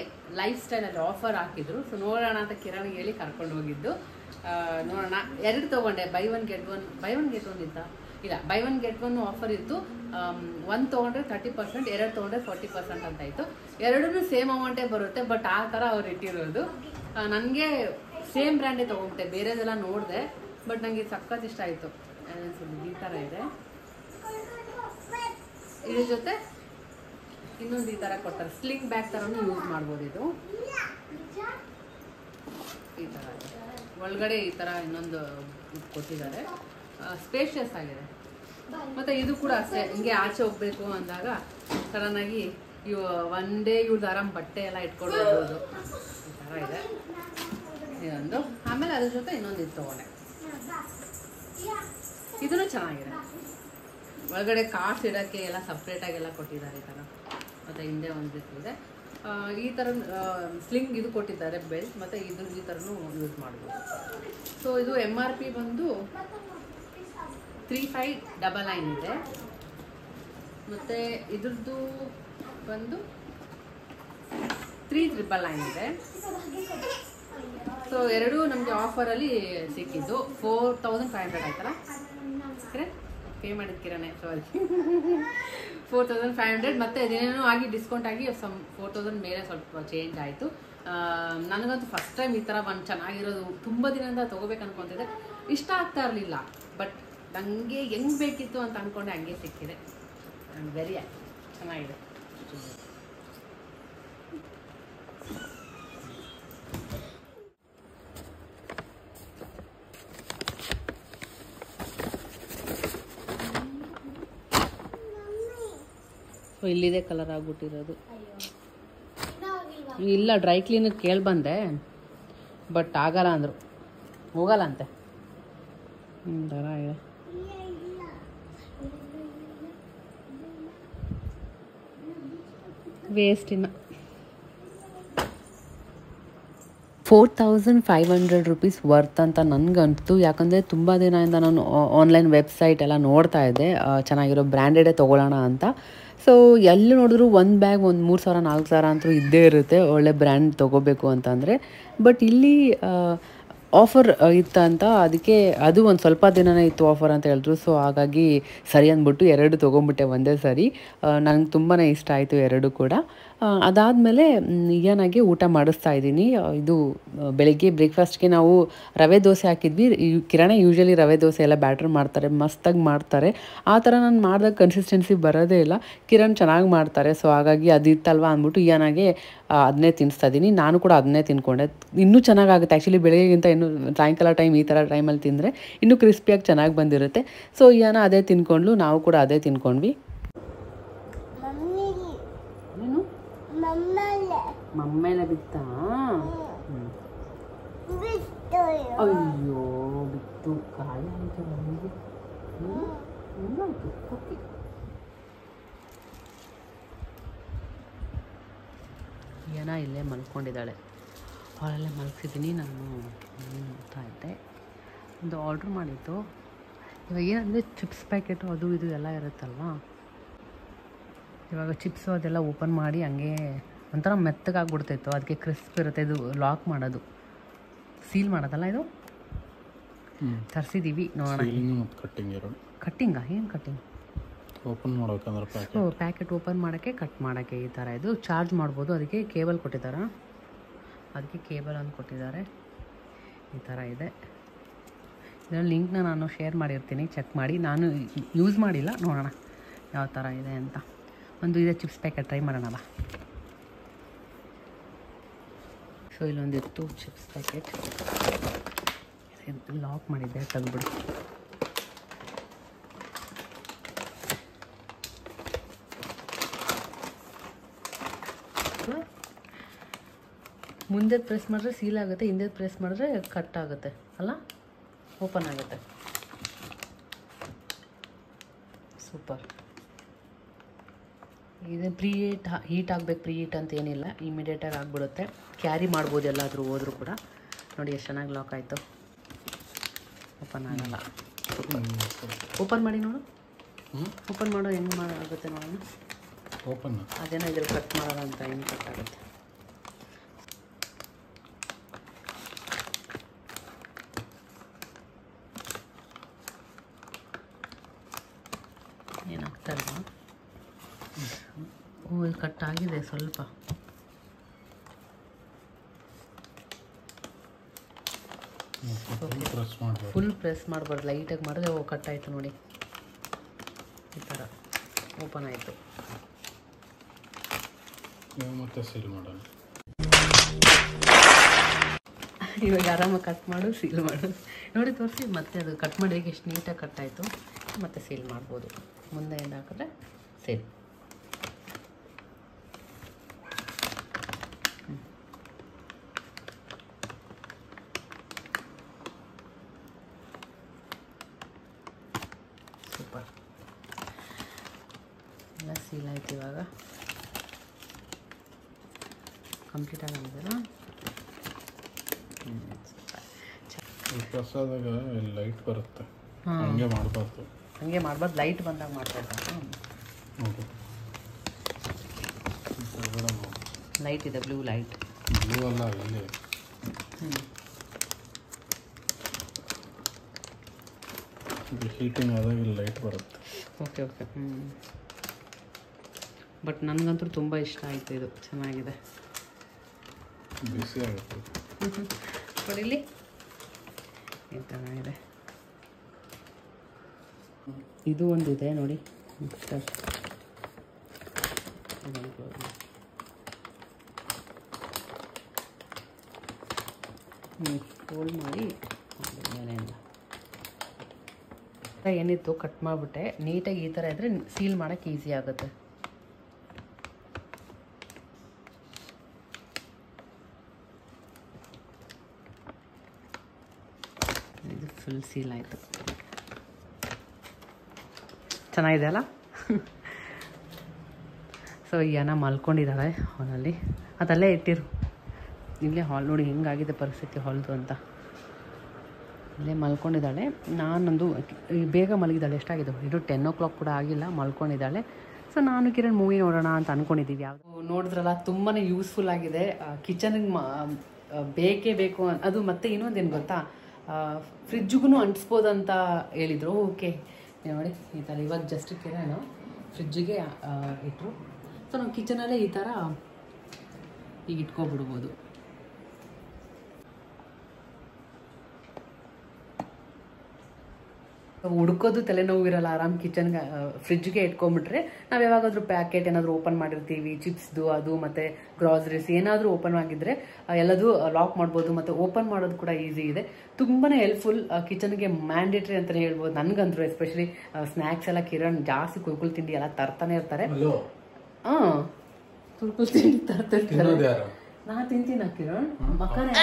ಲೈಫ್ ಸ್ಟೈಲಲ್ಲಿ ಆಫರ್ ಹಾಕಿದ್ರು. ಸೊ ನೋಡೋಣ ಅಂತ ಕಿರಣ್ ಹೇಳಿ ಕರ್ಕೊಂಡು ಹೋಗಿದ್ದು. ನೋಡೋಣ, 2 ತೊಗೊಂಡೆ. ಬೈ ಒನ್ ಗೆಟ್ ಒನ್ ಇತ್ತ? ಇಲ್ಲ, by one get one offer ಇತ್ತು. 1 ತೊಗೊಂಡ್ರೆ 30%, 2 ತೊಗೊಂಡ್ರೆ 40% ಅಂತ ಇತ್ತು. 2 ಸೇಮ್ ಅಮೌಂಟೇ ಬರುತ್ತೆ. ಬಟ್ ಆ ಥರ ಅವ್ರು ಇಟ್ಟಿರೋದು. ನನಗೆ ಸೇಮ್ ಬ್ರ್ಯಾಂಡೇ ತೊಗೊಂಡೆ, ಬೇರೆದೆಲ್ಲ ನೋಡಿದೆ. ಬಟ್ ನನಗೆ ಸಖತ್ ಇಷ್ಟ ಆಯಿತು. ಈ ಥರ ಇದೆ. ಇದ್ರ ಜೊತೆ ಇನ್ನೊಂದು ಈ ಥರ ಕೊಡ್ತಾರೆ, ಸ್ಲಿಂಗ್ ಬ್ಯಾಗ್ ಥರನೂ ಯೂಸ್ ಮಾಡ್ಬೋದು. ಇದು ಈ ಥರ ಒಳಗಡೆ ಈ ಥರ ಇನ್ನೊಂದು ಕೊಟ್ಟಿದ್ದಾರೆ. ಸ್ಪೇಷಿಯಸ್ ಆಗಿದೆ. ಮತ್ತು ಇದು ಕೂಡ ಅಷ್ಟೇ, ಹಿಂಗೆ ಆಚೆ ಹೋಗ್ಬೇಕು ಅಂದಾಗ ಸಡನ್ನಾಗಿ ಒನ್ ಡೇ ಇವ್ರದ್ದು ಆರಾಮ್ ಬಟ್ಟೆ ಎಲ್ಲ ಇಟ್ಕೊಂಡು ಹೋಗ್ಬೋದು. ಈ ಥರ ಇದೆ ಇದೊಂದು. ಆಮೇಲೆ ಅದ್ರ ಜೊತೆ ಇನ್ನೊಂದು ಇದು ತೊಗೊಂಡೆ. ಇದೂ ಚೆನ್ನಾಗಿದೆ. ಒಳಗಡೆ ಕಾರ್ಡ್ಸ್ ಇಡೋಕ್ಕೆ ಎಲ್ಲ ಸಪ್ರೇಟಾಗೆಲ್ಲ ಕೊಟ್ಟಿದ್ದಾರೆ ಈ ಥರ. ಮತ್ತು ಹಿಂದೆ ಒಂದು ಇದೆ ಈ ಥರ ಸ್ಲಿಂಗ್ ಇದು ಕೊಟ್ಟಿದ್ದಾರೆ, ಬೆಲ್ಟ್. ಮತ್ತು ಈ ಥರನೂ ಯೂಸ್ ಮಾಡ್ಬೋದು. ಸೊ ಇದು MRP ಬಂದು 3599 ಇದೆ. ಮತ್ತು ಇದ್ರದ್ದು ಬಂದು 3999 ಇದೆ. ಸೊ ಎರಡೂ ನಮಗೆ ಆಫರಲ್ಲಿ ಸಿಕ್ಕಿದ್ದು. 4500 ಆಯ್ತಲ್ಲ ಕಿರಣ್? ಪೇ ಮಾಡಿದ್ದು ಕಿರಣೆ, ಸಾರಿ. 4500. ಮತ್ತು ಅದೇನೇನೋ ಆಗಿ ಡಿಸ್ಕೌಂಟ್ ಆಗಿ 4000 ಮೇಲೆ ಸ್ವಲ್ಪ ಚೇಂಜ್ ಆಯಿತು. ನನಗಂತೂ ಫಸ್ಟ್ ಟೈಮ್ ಈ ಥರ ಒಂದು ಚೆನ್ನಾಗಿರೋದು. ತುಂಬ ದಿನದಿಂದ ತೊಗೋಬೇಕು ಅನ್ಕೊತಿದ್ದೆ, ಇಷ್ಟ ಆಗ್ತಾ ಇರಲಿಲ್ಲ. ಬಟ್ ನನಗೆ ಹೆಂಗೆ ಬೇಕಿತ್ತು ಅಂತ ಅಂದ್ಕೊಂಡೆ, ಹಂಗೆ ಸಿಕ್ಕಿದೆ. ನಾನು ವೆರಿ ಚೆನ್ನಾಗಿದೆ. ಸೊ ಇಲ್ಲಿದೆ ಕಲರ್ ಆಗ್ಬಿಟ್ಟಿರೋದು. ಇಲ್ಲ, ಡ್ರೈ ಕ್ಲೀನಿಗೆ ಕೇಳಿ ಬಂದೆ, ಬಟ್ ಆಗಲ್ಲ ಅಂದರು, ಹೋಗಲ್ಲ ಅಂತೆ. ಥರ ಇದೆ. ವೇಸ್ಟ್ ಇನ್ನು. 4500 ರೂಪೀಸ್ ವರ್ತ್ ಅಂತ ನನಗಂತು. ಯಾಕಂದರೆ ತುಂಬ ದಿನದಿಂದ ನಾನು ಆನ್ಲೈನ್ ವೆಬ್ಸೈಟ್ ಎಲ್ಲ ನೋಡ್ತಾ ಇದ್ದೆ, ಚೆನ್ನಾಗಿರೋ ಬ್ರ್ಯಾಂಡೆಡೇ ತೊಗೊಳ್ಳೋಣ ಅಂತ. ಸೊ ಎಲ್ಲಿ ನೋಡಿದ್ರು ಒಂದು ಬ್ಯಾಗ್ ಒಂದು 3000 4000 ಅಂತೂ ಇದ್ದೇ ಇರುತ್ತೆ, ಒಳ್ಳೆ ಬ್ರ್ಯಾಂಡ್ ತೊಗೋಬೇಕು ಅಂತಂದರೆ. ಬಟ್ ಇಲ್ಲಿ ಆಫರ್ ಇತ್ತಂತ, ಅದಕ್ಕೆ ಅದು ಒಂದು ಸ್ವಲ್ಪ ದಿನನೇ ಇತ್ತು ಆಫರ್ ಅಂತ ಹೇಳಿದ್ರು. ಸೊ ಹಾಗಾಗಿ ಸರಿ ಅಂದ್ಬಿಟ್ಟು 2 ತೊಗೊಂಬಿಟ್ಟೆ ಒಂದೇ ಸರಿ. ನನಗೆ ತುಂಬಾ ಇಷ್ಟ ಆಯಿತು 2 ಕೂಡ. ಅದಾದಮೇಲೆ ಏನಾಗಿ ಊಟ ಮಾಡಿಸ್ತಾ ಇದ್ದೀನಿ. ಇದು ಬೆಳಗ್ಗೆ ಬ್ರೇಕ್ಫಾಸ್ಟ್ಗೆ ನಾವು ರವೆ ದೋಸೆ ಹಾಕಿದ್ವಿ. ಕಿರಣ ಯೂಶ್ವಲಿ ರವೆ ದೋಸೆ ಎಲ್ಲ ಬ್ಯಾಟ್ರ್ ಮಾಡ್ತಾರೆ, ಮಸ್ತಾಗಿ ಮಾಡ್ತಾರೆ. ಆ ಥರ ನಾನು ಮಾಡಿದಾಗ ಕನ್ಸಿಸ್ಟೆನ್ಸಿ ಬರೋದೇ ಇಲ್ಲ. ಕಿರಣ್ ಚೆನ್ನಾಗಿ ಮಾಡ್ತಾರೆ. ಸೊ ಹಾಗಾಗಿ ಅದಿತ್ತಲ್ವ ಅಂದ್ಬಿಟ್ಟು ಏನಾಗೆ ಅದನ್ನೇ ತಿನ್ನಿಸ್ತಾ ಇದ್ದೀನಿ. ನಾನು ಕೂಡ ಅದನ್ನೇ ತಿನ್ಕೊಂಡೆ. ಇನ್ನೂ ಚೆನ್ನಾಗಾಗುತ್ತೆ ಆ್ಯಕ್ಚುಲಿ. ಬೆಳಗ್ಗೆಗಿಂತ ಇನ್ನೂ ಸಾಯಂಕಾಲ ಟೈಮ್ ಈ ಥರ ಟೈಮಲ್ಲಿ ತಿಂದರೆ ಇನ್ನೂ ಕ್ರಿಸ್ಪಿಯಾಗಿ ಚೆನ್ನಾಗಿ ಬಂದಿರುತ್ತೆ. ಸೊ ಏನ ಅದೇ ತಿನ್ಕೊಂಡ್ಲು, ನಾವು ಕೂಡ ಅದೇ ತಿನ್ಕೊಂಡ್ವಿ. ಮಮ್ಮೆಲ್ಲ ಬಿತ್ತಾ? ಅಯ್ಯೋ ಬಿತ್ತು, ಕಾಯಿ ಆಯಿತು ನಮಗೆ. ಓಕೆ, ಏನ ಇಲ್ಲೇ ಮಲ್ಕೊಂಡಿದ್ದಾಳೆ. ಅವಳೆಲ್ಲ ಮಲ್ಸಿದ್ದೀನಿ. ನಾನು ನೋಡ್ತಾ ಇದ್ದೆ. ಒಂದು ಆರ್ಡ್ರ್ ಮಾಡಿತ್ತು. ಇವಾಗ ಏನಂದರೆ ಚಿಪ್ಸ್ ಪ್ಯಾಕೆಟು ಅದು ಇದು ಎಲ್ಲ ಇರುತ್ತಲ್ವ. ಇವಾಗ ಚಿಪ್ಸು ಅದೆಲ್ಲ ಓಪನ್ ಮಾಡಿ ಹಂಗೆ ಒಂಥರ ಮೆತ್ತಗಾಗ್ಬಿಡ್ತಾಯಿತ್ತು. ಅದಕ್ಕೆ ಕ್ರಿಸ್ಪ್ ಇರುತ್ತೆ. ಇದು ಲಾಕ್ ಮಾಡೋದು, ಸೀಲ್ ಮಾಡೋದಲ್ಲ ಇದು. ತರಿಸಿದ್ದೀವಿ, ನೋಡೋಣ. ಕಟ್ಟಿಂಗಾ? ಏನು ಕಟ್ಟಿಂಗ್? ಓಪನ್ ಮಾಡ್ಬೇಕಂದ್ರೆ ಸೊ ಪ್ಯಾಕೆಟ್ ಓಪನ್ ಮಾಡೋಕ್ಕೆ ಕಟ್ ಮಾಡೋಕ್ಕೆ ಈ ಥರ ಇದು ಚಾರ್ಜ್ ಮಾಡ್ಬೋದು. ಅದಕ್ಕೆ ಕೇಬಲ್ ಕೊಟ್ಟಿದ್ದಾರೆ, ಅದಕ್ಕೆ ಕೇಬಲ್ ಅಂತ ಕೊಟ್ಟಿದ್ದಾರೆ. ಈ ಥರ ಇದೆ. ಇದರ ಲಿಂಕ್ನ ನಾನು ಶೇರ್ ಮಾಡಿರ್ತೀನಿ, ಚೆಕ್ ಮಾಡಿ. ನಾನು ಯೂಸ್ ಮಾಡಿಲ್ಲ, ನೋಡೋಣ ಯಾವ ಥರ ಇದೆ ಅಂತ. ಒಂದು ಇದೆ ಚಿಪ್ಸ್ ಪ್ಯಾಕೆಟ್, ಟ್ರೈ ಮಾಡೋಣ ಬಾ. ಸೊ ಇಲ್ಲೊಂದಿತ್ತು ಚಿಪ್ಸ್ ಪ್ಯಾಕೆಟ್, ಲಾಕ್ ಮಾಡಿದ್ದೆ, ತೆಗೆದ್ಬಿಡು. ಮುಂದೆ ಪ್ರೆಸ್ ಮಾಡಿದ್ರೆ ಸೀಲ್ ಆಗುತ್ತೆ, ಹಿಂದೆ ಪ್ರೆಸ್ ಮಾಡಿದ್ರೆ ಕಟ್ ಆಗುತ್ತೆ ಅಲ್ಲ, ಓಪನ್ ಆಗುತ್ತೆ. ಸೂಪರ್. ಇದು ಹೀಟ್ ಆಗಬೇಕು, ಪ್ರೀ ಹೀಟ್ ಅಂತ ಏನಿಲ್ಲ, ಇಮಿಡಿಯೇಟಾಗಿ ಆಗಿಬಿಡುತ್ತೆ. ಕ್ಯಾರಿ ಮಾಡ್ಬೋದು ಎಲ್ಲಾದರೂ ಹೋದರೂ ಕೂಡ. ನೋಡಿ ಎಷ್ಟು ಚೆನ್ನಾಗಿ ಲಾಕ್ ಆಯಿತು, ಓಪನ್ ಆಗಲ್ಲ. ಓಪನ್ ಮಾಡಿ ನೋಡು, ಓಪನ್ ಮಾಡೋ ಹೆಂಗೆ ಆಗುತ್ತೆ ನೋಡೋಣ. ಓಪನ್ ಅದೇನೋ ಇದ್ರಲ್ಲಿ ಕಟ್ ಮಾಡೋಣ ಅಂತ, ಹೆಂಗೆ ಕಟ್ ಆಗುತ್ತೆ. ಏನಾಗ್ತಾ ಇಲ್ವಾ? ಓ, ಇದು ಕಟ್ ಆಗಿದೆ ಸ್ವಲ್ಪ. ಫುಲ್ ಪ್ರೆಸ್ ಮಾಡಬಾರ್ದು, ಲೈಟಾಗಿ ಮಾಡಿದ್ರೆ ಓ ಕಟ್ ಆಯಿತು ನೋಡಿ. ಈ ಥರ ಓಪನ್ ಆಯಿತು. ಮತ್ತೆ ಸೀಲ್ ಮಾಡೋಣ. ಇವಾಗ ಆರಾಮಾಗಿ ಕಟ್ ಮಾಡು, ಸೀಲ್ ಮಾಡು. ನೋಡಿ ತೋರಿಸಿ, ಮತ್ತೆ ಅದು ಕಟ್ ಮಾಡಿದಾಗ ಎಷ್ಟು ನೀಟಾಗಿ ಕಟ್ ಆಯಿತು. ಮತ್ತೆ ಸೀಲ್ ಮಾಡ್ಬೋದು. ಮುಂದೆ ಏನು ಹಾಕಿದ್ರೆ ಸೀಲ್. ಸೂಪರ್, ಎಲ್ಲ ಸೀಲ್ ಆಯ್ತು. ಇವಾಗ ಕಂಪ್ಲೀಟ್ ಆಗಿದೆಯಲ್ಲ. ಪ್ರಸಾದಾಗ ಲೈಟ್ ಬರುತ್ತೆ, ಹಂಗೆ ಮಾಡಬಾರ್ದು. ಹಂಗೆ ಮಾಡಬಾರ್ದು, ಲೈಟ್ ಬಂದಾಗ ಮಾಡ್ಬೇಕು. ಲೈಟ್ ಇದೆ, ಬ್ಲೂ ಲೈಟ್. ಬ್ಲೂ ಅಲ್ಲ, ಇಲ್ಲಿ ಹೀಟಿಂಗ್ ಆದಾಗ ಇಲ್ಲಿ ಲೈಟ್ ಬರುತ್ತೆ. Okay okay. ಬಟ್ ನನಗಂತೂ ತುಂಬ ಇಷ್ಟ ಆಯಿತು, ಇದು ಚೆನ್ನಾಗಿದೆ. ಬಿಸಿ ಆಗುತ್ತೆ ಕೊಡಿಲಿ, ಈ ಥರ ಇದೆ. ಇದು ಒಂದಿದೆ ನೋಡಿ ಮಿಕ್ಸರ್. ಫೋಲ್ಡ್ ಮಾಡಿ ಮೇಲೆಯಿಂದ ಏನಿತ್ತು ಕಟ್ ಮಾಡಿಬಿಟ್ಟೆ. ನೀಟಾಗಿ ಈ ಥರ ಇದ್ದರೆ ಸೀಲ್ ಮಾಡೋಕ್ಕೆ ಈಸಿ ಆಗುತ್ತೆ. ಇದು ಫುಲ್ ಸೀಲ್ ಆಯಿತು. ಚೆನ್ನಾಗಿದೆ ಅಲ್ಲ? ಸೊ ಈ ಅಣ್ಣ ಮಲ್ಕೊಂಡಿದ್ದಾಳೆ ಹಾಲಲ್ಲಿ. ಅದಲ್ಲೇ ಇಟ್ಟಿರು, ಇಲ್ಲೇ ಹಾಲ್ ನೋಡಿ ಹೆಂಗಾಗಿದೆ ಪರಿಸ್ಥಿತಿ ಹಾಲ್ದು ಅಂತ. ಇಲ್ಲೇ ಮಲ್ಕೊಂಡಿದ್ದಾಳೆ. ನಾನೊಂದು ಬೇಗ ಮಲಗಿದ್ದಾಳೆ. ಎಷ್ಟಾಗಿದೆ ಇದು 10 o'clock ಕೂಡ ಆಗಿಲ್ಲ, ಮಲ್ಕೊಂಡಿದ್ದಾಳೆ. ಸೊ ನಾನು ಕಿರಣ್ ಮೂವಿ ನೋಡೋಣ ಅಂತ ಅಂದ್ಕೊಂಡಿದ್ದೀವಿ. ಯಾವುದು ನೋಡಿದ್ರಲ್ಲ, ತುಂಬಾ ಯೂಸ್ಫುಲ್ ಆಗಿದೆ. ಕಿಚನ್ಗೆ ಬೇಕೇ ಬೇಕು. ಅದು ಮತ್ತು ಇನ್ನೊಂದೇನು ಗೊತ್ತಾ, ಫ್ರಿಜ್ಜಿಗೂ ಅಂಟಿಸ್ಬೋದಂತ ಹೇಳಿದರು. ಓಕೆ ನೋಡಿ ಈ ಥರ ಇವಾಗ ಜಸ್ಟ್ ಕಿರಣ್ ಫ್ರಿಜ್ಜಿಗೆ ಇಟ್ಟರು. ಸೊ ನಾವು ಕಿಚನಲ್ಲೇ ಈ ಥರ ಈಗ ಇಟ್ಕೊಬಿಡ್ಬೋದು. ಹುಡ್ಕೋದು ತಲೆನೋವು ಇರಲ್ಲ. ಆರಾಮ್ ಕಿಚನ್ಗೆ ಫ್ರಿಜ್ಗೆ ಇಟ್ಕೊಂಡ್ಬಿಟ್ರೆ ನಾವು ಯಾವಾಗಾದ್ರೂ ಪ್ಯಾಕೆಟ್ ಏನಾದರೂ ಓಪನ್ ಮಾಡಿರ್ತೀವಿ, ಚಿಪ್ಸ್ದು ಅದು ಮತ್ತು ಗ್ರಾಸರೀಸ್ ಏನಾದರೂ ಓಪನ್ ಆಗಿದ್ರೆ ಎಲ್ಲದೂ ಲಾಕ್ ಮಾಡ್ಬೋದು. ಮತ್ತು ಓಪನ್ ಮಾಡೋದು ಕೂಡ ಈಸಿ ಇದೆ. ತುಂಬಾ ಹೆಲ್ಪ್ಫುಲ್. ಕಿಚನ್ಗೆ ಮ್ಯಾಂಡೇಟ್ರಿ ಅಂತಲೇ ಹೇಳ್ಬೋದು. ನನಗಂತೂ ಎಸ್ಪೆಷಲಿ ಸ್ನ್ಯಾಕ್ಸ್ ಎಲ್ಲ ಕಿರಣ್ ಜಾಸ್ತಿ ಕುರ್ಕುಲ್ ತಿಂಡಿ ಎಲ್ಲ ತರ್ತಾನೆ ಇರ್ತಾರೆ. ಹಾಂ, ಕುರ್ಕುಲ್ ತಿಂಡಿ ತರ್ತಿರ್ತಾರೆ. ನಾನು ತಿಂತೀನ ಕಿರಣ್, ಮಕ್ಕನೇ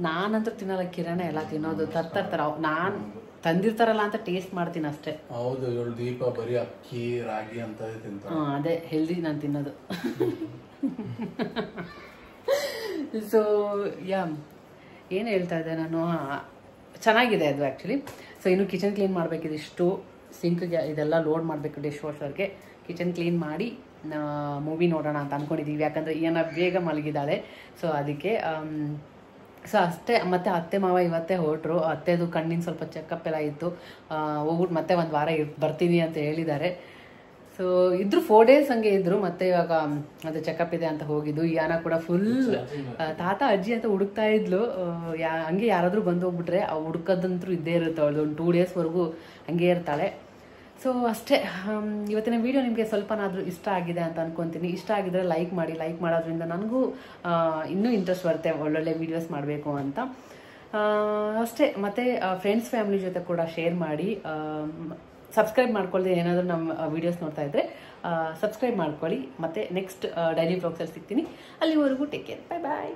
ನಾನಂತೂ ತಿನ್ನಲ್ಲ. ಕಿರಣ ಎಲ್ಲ ತಿನ್ನೋದು ತರ್ತಾರ. ನಾನು ತಂದಿರ್ತಾರಲ್ಲ ಅಂತ ಟೇಸ್ಟ್ ಮಾಡ್ತೀನಿ ಅಷ್ಟೇ. ಹೌದು, ದೀಪ ಬರೀ ಅಕ್ಕಿ ರಾಗಿ ಅಂತ ತಿಂತಾರೆ. ಅದೇ ಹೆಲ್ದಿ ನಾನು ತಿನ್ನೋದು. ಸೊ ಏನು ಹೇಳ್ತಾ ಇದ್ದೆ ನಾನು, ಚೆನ್ನಾಗಿದೆ ಅದು ಆ್ಯಕ್ಚುಲಿ. ಸೊ ಇನ್ನು ಕಿಚನ್ ಕ್ಲೀನ್ ಮಾಡಬೇಕಿದೆ. ಇಷ್ಟು ಸಿಂಕ್ಗೆ ಇದೆಲ್ಲ ಲೋಡ್ ಮಾಡಬೇಕು ಡಿಶ್ ವಾಷರ್ಗೆ. ಕಿಚನ್ ಕ್ಲೀನ್ ಮಾಡಿ ಮೂವಿ ನೋಡೋಣ ಅಂತ ಅಂದ್ಕೊಂಡಿದ್ದೀವಿ. ಯಾಕಂದರೆ ಏನ ಬೇಗ ಮಲಗಿದ್ದಾಳೆ. ಸೊ ಅದಕ್ಕೆ ಸೊ ಅಷ್ಟೇ. ಮತ್ತು ಅತ್ತೆ ಮಾವ ಇವತ್ತೇ ಹೊರಟ್ರು. ಅತ್ತೆದು ಕಣ್ಣಿನ ಸ್ವಲ್ಪ ಚೆಕಪ್ ಎಲ್ಲ ಇತ್ತು. ಹೋಗ್ಬಿಟ್ಟು ಮತ್ತೆ ಒಂದು ವಾರ ಬರ್ತೀನಿ ಅಂತ ಹೇಳಿದ್ದಾರೆ. ಸೊ ಇದ್ರು 4 days ಹಂಗೆ ಇದ್ರು. ಮತ್ತೆ ಇವಾಗ ಅದು ಚೆಕಪ್ ಇದೆ ಅಂತ ಹೋಗಿದ್ದು. ಯಾನ ಕೂಡ ಫುಲ್ ತಾತ ಅಜ್ಜಿ ಅಂತ ಹುಡುಕ್ತಾ ಇದ್ಲು. ಹಂಗೆ ಯಾರಾದರೂ ಬಂದು ಹೋಗ್ಬಿಟ್ರೆ ಹುಡ್ಕೋದಂತೂ ಇದ್ದೇ ಇರುತ್ತೆ ಅವಳು. ಒಂದು 2 daysವರೆಗೂ ಹಂಗೆ ಇರ್ತಾಳೆ. ಸೊ ಅಷ್ಟೇ. ಇವತ್ತಿನ ವಿಡಿಯೋ ನಿಮಗೆ ಸ್ವಲ್ಪನಾದರೂ ಇಷ್ಟ ಆಗಿದೆ ಅಂತ ಅನ್ಕೊತೀನಿ. ಇಷ್ಟ ಆಗಿದ್ರೆ ಲೈಕ್ ಮಾಡಿ. ಲೈಕ್ ಮಾಡೋದ್ರಿಂದ ನನಗೂ ಇನ್ನೂ ಇಂಟ್ರೆಸ್ಟ್ ಬರುತ್ತೆ ಒಳ್ಳೊಳ್ಳೆ ವೀಡಿಯೋಸ್ ಮಾಡಬೇಕು ಅಂತ. ಅಷ್ಟೇ. ಮತ್ತು ಫ್ರೆಂಡ್ಸ್ ಫ್ಯಾಮಿಲಿ ಜೊತೆ ಕೂಡ ಶೇರ್ ಮಾಡಿ. ಸಬ್ಸ್ಕ್ರೈಬ್ ಮಾಡ್ಕೊಳ್ಳಿ. ಏನಾದರೂ ನಮ್ಮ ವೀಡಿಯೋಸ್ ನೋಡ್ತಾ ಇದ್ದರೆ ಸಬ್ಸ್ಕ್ರೈಬ್ ಮಾಡ್ಕೊಳ್ಳಿ. ಮತ್ತು ನೆಕ್ಸ್ಟ್ ಡೈಲಿ ವ್ಲಾಗ್ಸಲ್ಲಿ ಸಿಗ್ತೀನಿ. ಅಲ್ಲಿವರೆಗೂ ಟೇಕ್ ಕೇರ್. ಬಾಯ್ ಬಾಯ್.